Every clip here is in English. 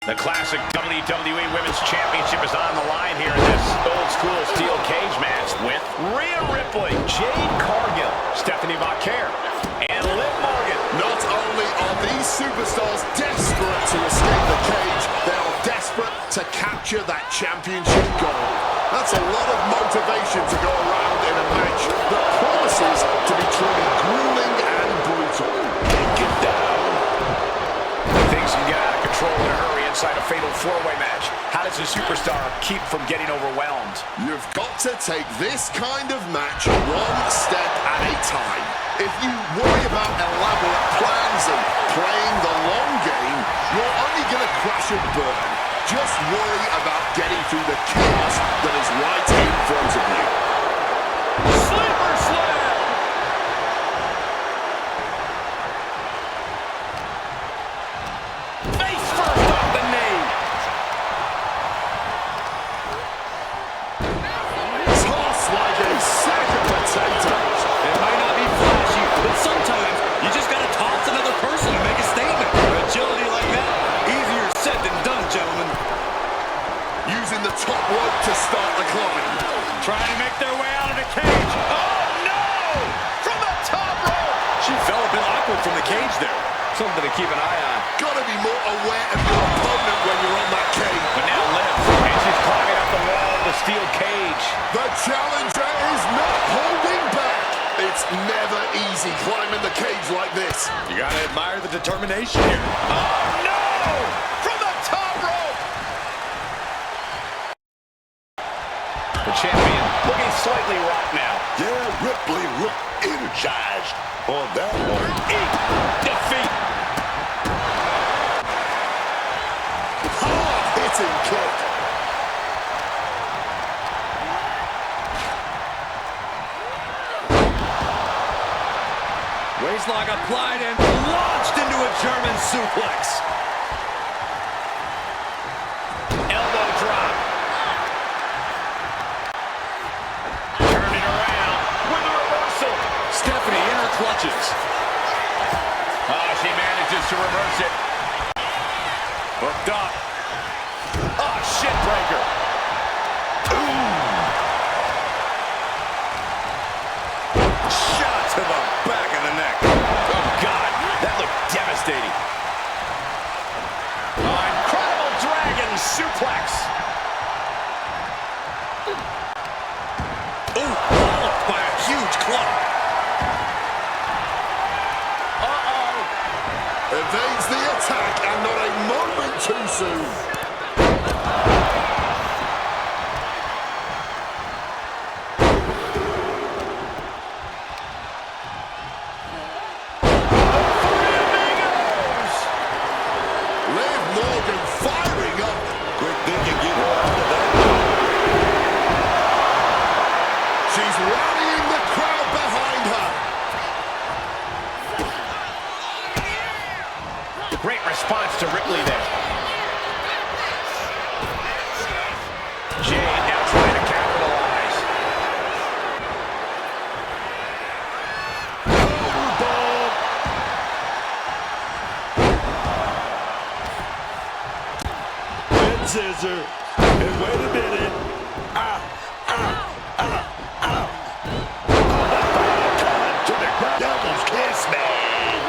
The classic WWE Women's Championship is on the line here in this old-school steel cage match with Rhea Ripley, Jade Cargill, Stephanie Vaquer, and Liv Morgan. Not only are these superstars desperate to escape the cage, they are desperate to capture that championship gold. That's a lot of motivation to go around in a match that promises to be truly grueling and brutal. Take it down. Things can get out of control in a hurry inside a fatal four-way match. How does a superstar keep from getting overwhelmed? You've got to take this kind of match one step at a time. If you worry about elaborate plans and playing the long game, you're only going to crash and burn. Just worry about getting through the chaos that is right in front of you. Sleeper slam! Face first off the knee. Toss like a sack of potatoes. It might not be flashy, but sometimes you just got to toss another person to make a statement. Agility like that, easier said than done, gentlemen. Using the top rope to start the climb. Trying to make their way out of the cage. Oh, no! From the top rope! She fell a bit awkward from the cage there. Something to keep an eye on. Gotta be more aware of your opponent when you're on that cage. But now Liv, and she's climbing up the wall of the steel cage. The challenger is not holding back. It's never easy climbing the cage like this. You got to admire the determination here. Oh, no! From the top rope! The champion looking slightly rough now. Yeah, Ripley looked energized on that one. Defeat! Hard-hitting kick. Waistlock applied and launched into a German suplex. Elbow drop. Turning around with a reversal. Stephanie in her clutches. Oh, she manages to reverse it. Hooked up. Oh, shit breaker. Shot to the back of the neck. Oh, God. That looked devastating. Oh, incredible dragon suplex. Ooh, walloped by a huge club. Evades the attack and not a moment too soon. Liv Morgan firing up. Quick thinking, get her out of that. She's rallying the crowd behind her. Great response to Ripley there. Jade now trying to capitalize. Powerbomb. Head scissor. And wait a minute. To the devil's kiss, man.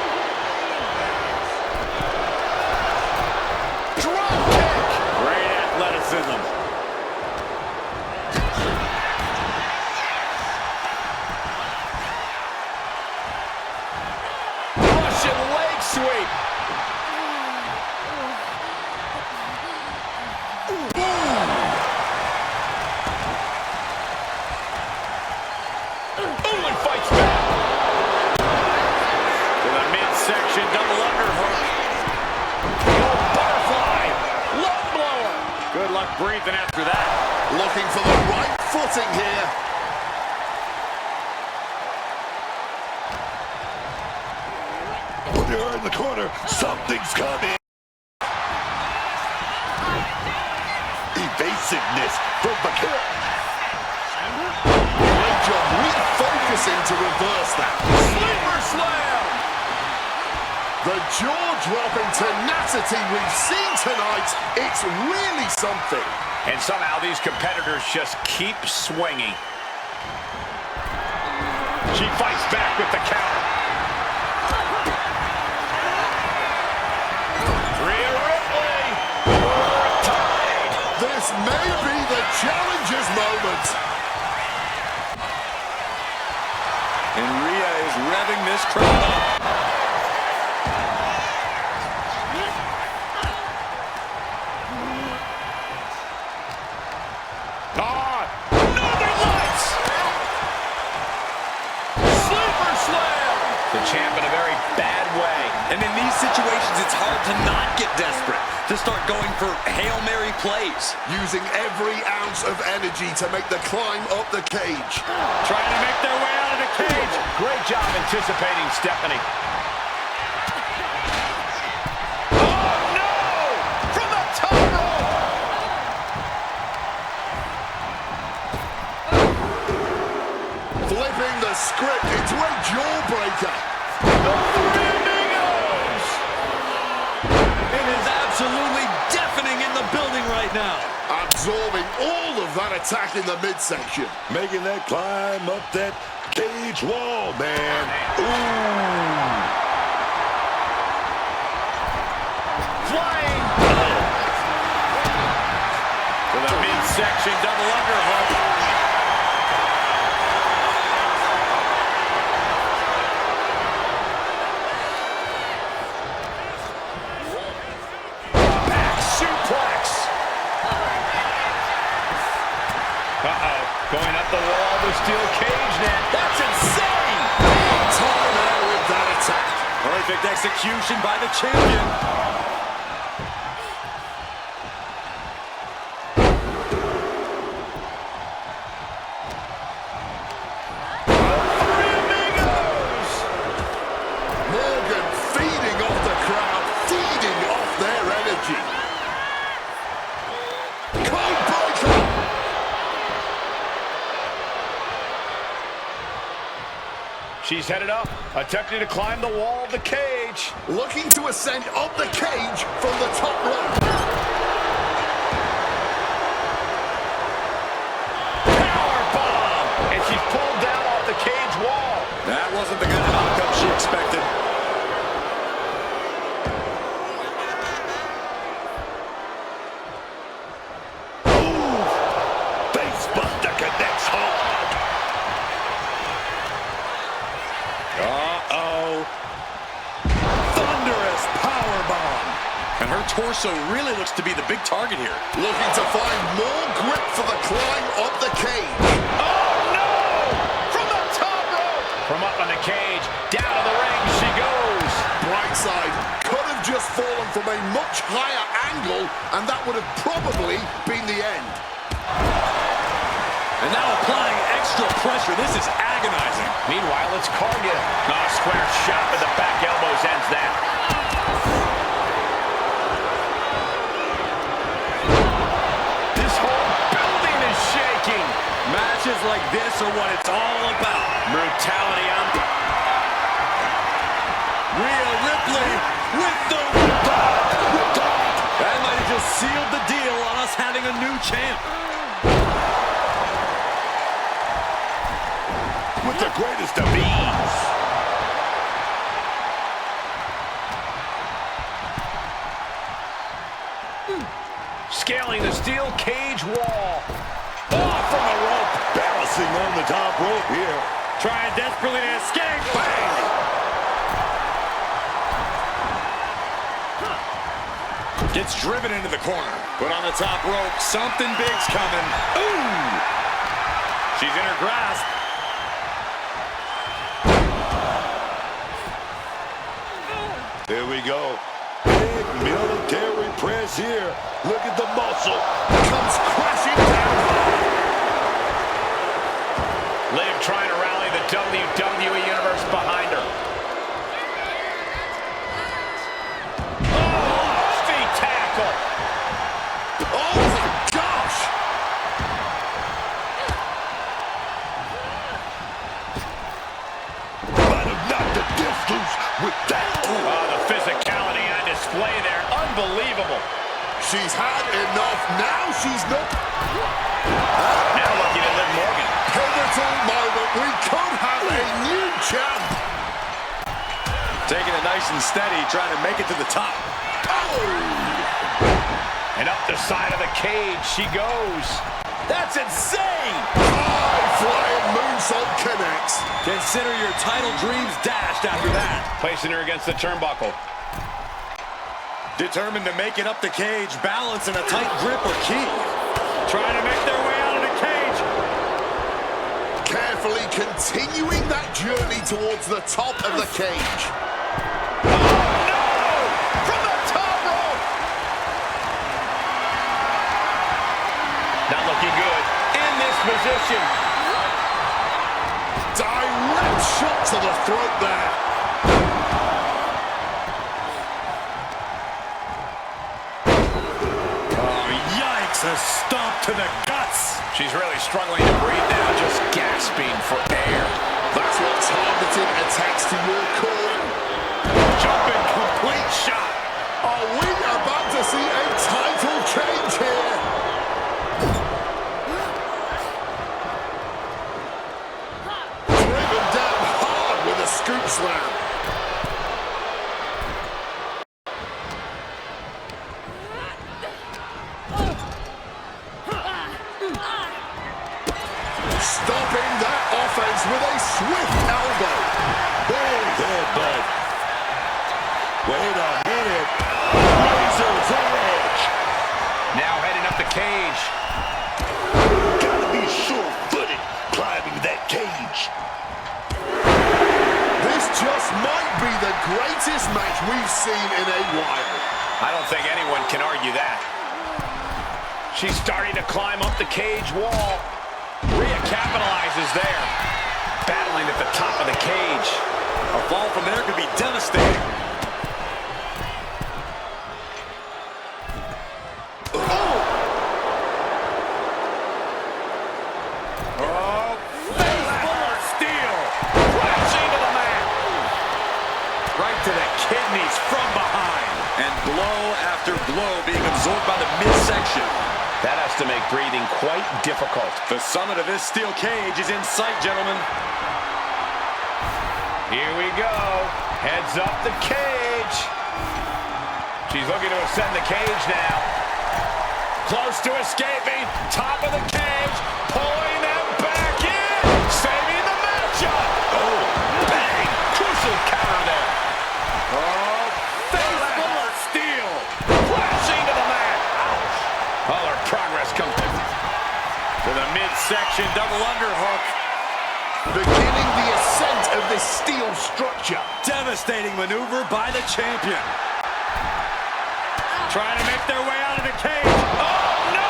Drop kick. Great athleticism. Russian leg sweep. Ooh, and fights back. To the midsection double underhook. Oh, butterfly. Low blower. Good luck breathing after that. Looking for the right footing here. When you're in the corner, something's coming. Evasiveness from Vaquer. Great job refocusing to reverse that. Sleeper slam. The jaw-dropping tenacity we've seen tonight, it's really something. And somehow these competitors just keep swinging. She fights back with the counter. Rhea Ripley, tied. This may be the challenger's moment. And Rhea is revving this crowd up. The champ in a very bad way. And in these situations, it's hard to not get desperate, to start going for Hail Mary plays. Using every ounce of energy to make the climb up the cage. Trying to make their way out of the cage. Great job anticipating Stephanie. Oh, no! From the top rope! Flipping the script into a jawbreaker. It is absolutely deafening in the building right now. Absorbing all of that attack in the midsection. Making that climb up that cage wall, man. Ooh. Flying! To the midsection double underhook. Going up the wall, the steel cage net. That's insane! Time out with that attack. Perfect execution by the champion. Morgan feeding off the crowd, feeding off their energy. She's headed up, attempting to climb the wall of the cage. Looking to ascend up the cage from the top rope. Powerbomb! And she's pulled down off the cage wall. That wasn't the kind of outcome she expected. Ooh. Facebuster connects hard. Uh-oh. Thunderous powerbomb. And her torso really looks to be the big target here. Looking to find more grip for the climb up the cage. Oh, no! From the top rope! From up on the cage, down to the ring she goes. Bright side, could have just fallen from a much higher angle, and that would have probably been the end. And now applying extra pressure. This is agonizing. Meanwhile, it's Cargill. A square shot with the back elbows ends that. This whole building is shaking. Matches like this are what it's all about. Brutality on. Rhea Ripley with the that might have just sealed the deal on us having a new champ. With the greatest of ease. Scaling the steel cage wall. Off from the rope. Balancing on the top rope here. Trying desperately to escape. Bang! Gets driven into the corner. Put on the top rope. Something big's coming. Ooh! She's in her grasp. There we go. Big military press here. Look at the muscle. Comes crashing down. Liv trying to rally the WWE Universe behind her. Oh, feet tackle. Oh my gosh! Might have knocked the disc loose with that. Oh, the fist Unbelievable. She's had enough. Now she's not. Now looking at Liv Morgan. Pivotal moment. We could have a new champ. Taking it nice and steady, trying to make it to the top. Oh! And up the side of the cage she goes. That's insane! High-flying moonsault connects. Consider your title dreams dashed after that. Placing her against the turnbuckle. Determined to make it up the cage, balance and a tight grip are key. Trying to make their way out of the cage. Carefully continuing that journey towards the top of the cage. Oh, no! From the top rope! Not looking good in this position. Direct shot to the throat there. Oh, yikes! A stomp to the guts. She's really struggling to breathe now, just gasping for air. That's what targeted attacks to your core. Jumping complete shot. Are we about to see a title change here? Driven down hard with a scoop slam. Stopping that offense with a swift elbow. Big headbutt. Wait a minute. Razor's edge. Now heading up the cage. Gotta be sure-footed climbing that cage. This just might be the greatest match we've seen in a while. I don't think anyone can argue that. She's starting to climb up the cage wall. Rhea capitalizes there. Battling at the top of the cage. A fall from there could be devastating. Oh, face full of steel. Crashing to the mat. Right to the kidneys from behind. And blow after blow being absorbed by the midsection. That has to make breathing quite difficult. The summit of this steel cage is in sight, gentlemen. Here we go. Heads up the cage. She's looking to ascend the cage now. Close to escaping. Top of the cage. Pulling them back in. Saving the matchup. Oh, bang. Crucial counter there. Oh, face full of steel. Crashing to the mat. Ouch. All her progress comes To the midsection, double underhook. Beginning the ascent of this steel structure. Devastating maneuver by the champion. Trying to make their way out of the cage. Oh, no!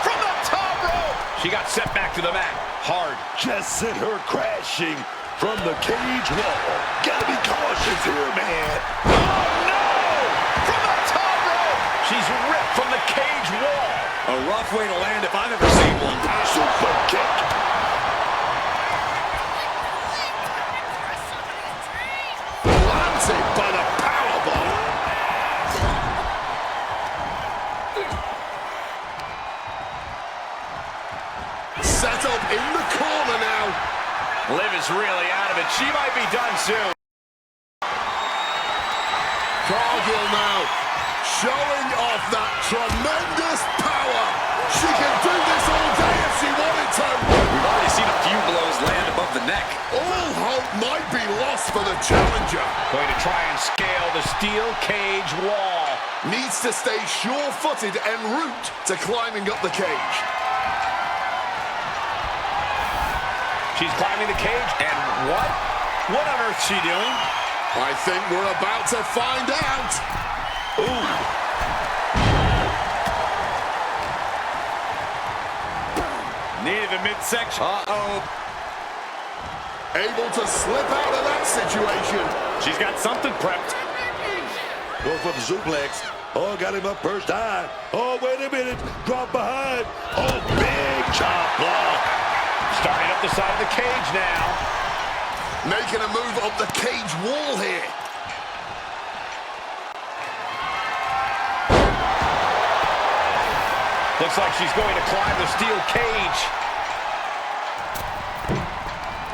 From the top rope! She got set back to the mat. Hard. Just sent her crashing from the cage wall. Gotta be cautious here, man. Oh, no! From the top rope! She's ripped from the cage wall. A rough way to land if I've ever seen one. Super kick. Planted by the powerbomb. Set up in the corner now. Liv is really out of it. She might be done soon. Cargill now showing off that tremendous power. She can do this all day if she wanted to. We've already seen a few blows land above the neck. All hope might be lost for the challenger. Going to try and scale the steel cage wall. Needs to stay sure-footed en route to climbing up the cage. She's climbing the cage, and what? What on earth is she doing? I think we're about to find out. Ooh. Needed the midsection. Uh-oh. Able to slip out of that situation. She's got something prepped. Go for the suplex. Oh, got him up first eye. Oh, wait a minute. Drop behind. Oh, big chop block. Starting up the side of the cage now. Making a move up the cage wall here. Looks like she's going to climb the steel cage.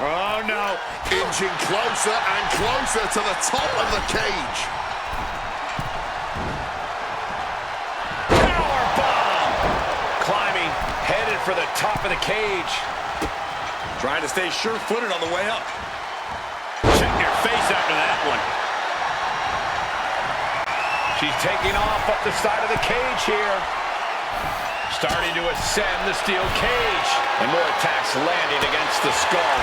Oh, no. Inching closer and closer to the top of the cage. Powerbomb! Climbing, headed for the top of the cage. Trying to stay sure-footed on the way up. Check your face after that one. She's taking off up the side of the cage here. Starting to ascend the steel cage. And more attacks landing against the skull.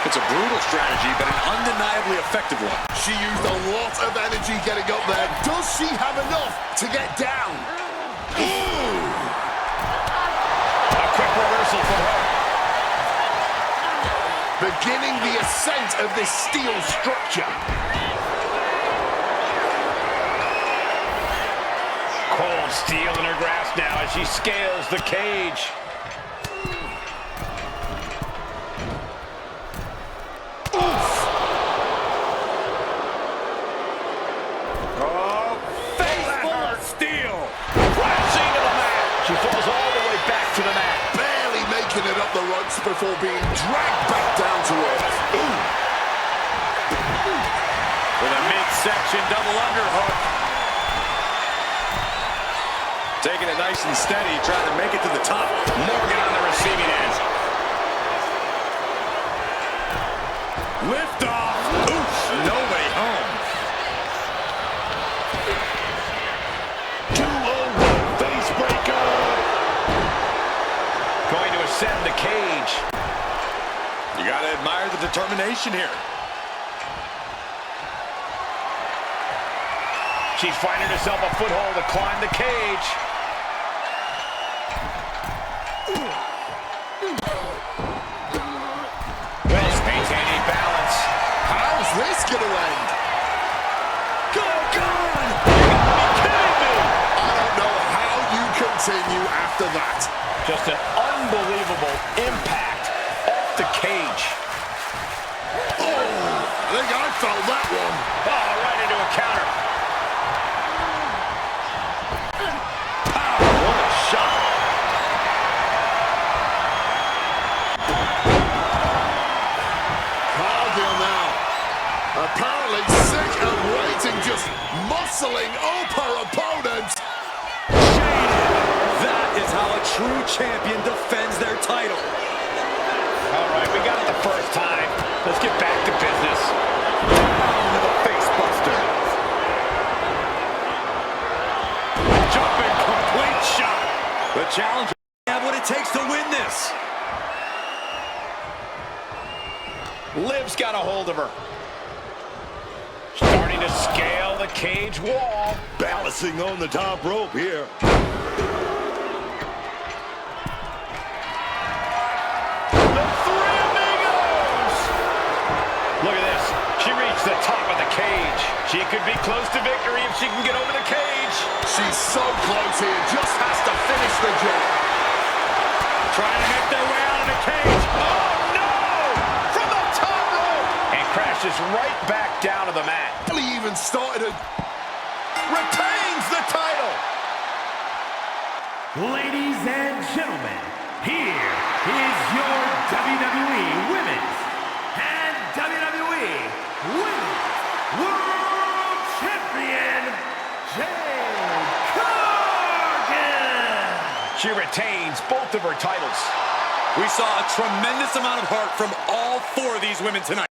It's a brutal strategy, but an undeniably effective one. She used a lot of energy getting up there. Does she have enough to get down? Ooh. A quick reversal for her. Beginning the ascent of this steel structure. Cold steel in her grasp now as she scales the cage. She falls all the way back to the mat. Barely making it up the ropes before being dragged back down to earth. Ooh. With a midsection double underhook. Taking it nice and steady, trying to make it to the top. Morgan on the receiving end. Lift off. Oof, no way home. Going to ascend the cage. You got to admire the determination here. She's finding herself a foothold to climb the cage. Well, maintaining balance. How's this going to end? Go, God! You gotta be kidding me! I don't know how you continue after that. Just an unbelievable impact off the cage. Oh, I think I felt that one. Oh, right into a counter. What a shot. Cargill now. Apparently sick of waiting, just muscling up her opponent. That is how a true champion defends their title. All right, we got it the first time. Let's get back to business. Down with a face buster. Jumping complete shot. The challenger have what it takes to win this. Liv's got a hold of her. Starting to scale the cage wall. Balancing on the top rope here. Look at this. She reached the top of the cage. She could be close to victory if she can get over the cage. She's so close here, just has to finish the job. Trying to make their way out of the cage. Oh, no! From the top rope! And crashes right back down to the mat. He even started a... Retains the title! Ladies and gentlemen, here is your WWE Women's and WWE Women's World Champion, Jade Cargill. She retains both of her titles. We saw a tremendous amount of heart from all four of these women tonight.